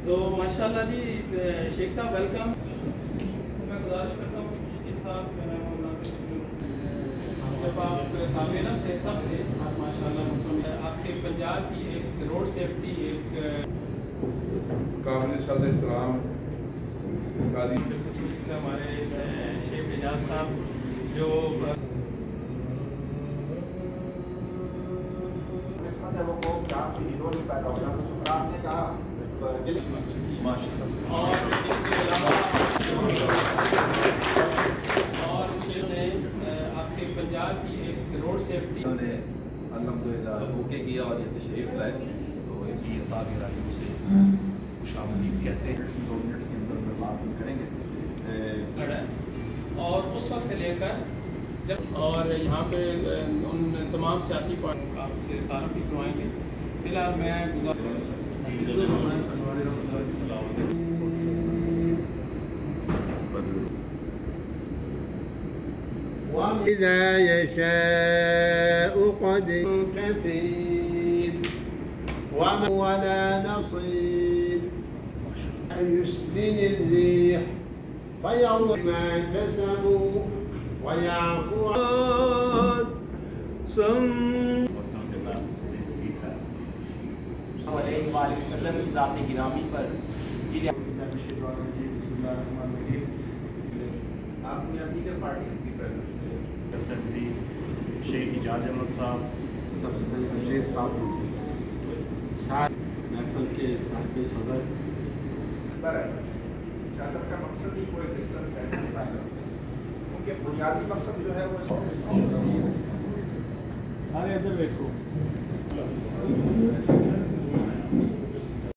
تو ماشاءاللہ جی شیخ صاحب ویلکم. میں گزارش کرتا ہوں کہ پچھلی سال جب آپ کابینہ سے تب سے ماشاءاللہ آپ کے پنجاب کی ایک روڈ سیفٹی ایک قابل صد احترام ہمارے شیخ اعجاز صاحب جو قسمت ہے وہ قوم جہاں کی ہیرو نہیں پیدا ہو جاتا. سکرات نے کہا اور اس کے علاوہ اور نے آپ کے پنجاب کی ایک روڈ سیفٹی انہوں نے الحمدللہ اوکے کیا اور یہ تشریف لائے. تو ایک یہ تعبیر آئی اسے خوش آمدید کہتے ہیں. 2 منٹس کے اندر میں بات کریں گے. اور اس وقت سے لے کر جب اور یہاں پہ ان تمام سیاسی پارٹیوں کا آپ سے تعارف بھی کروائیں گے. فی الحال میں وَإِذَا يَشَاءُ قَدْرٌ كَثِيرٌ وَلَا نَصِيرٌ يُسْلِنِ الرِّيحَ فَيَضْرِبُ مَا كَسَبُوا وَيَعْفُو عَنْ علیہ وآلہ وسلم کی ذات گرامی پر آپ نے دیگر پارٹیز کی پریزنس میں سیکرٹری شیخ اعجاز احمد صاحب سب سے پہلے بشیر صاحب ساتھ محفل کے صاحب صدر سیاست کا مقصد ہی کوئی ایگزسٹنس ہے کیونکہ بنیادی مقصد جو ہے وہ سارے ادھر دیکھو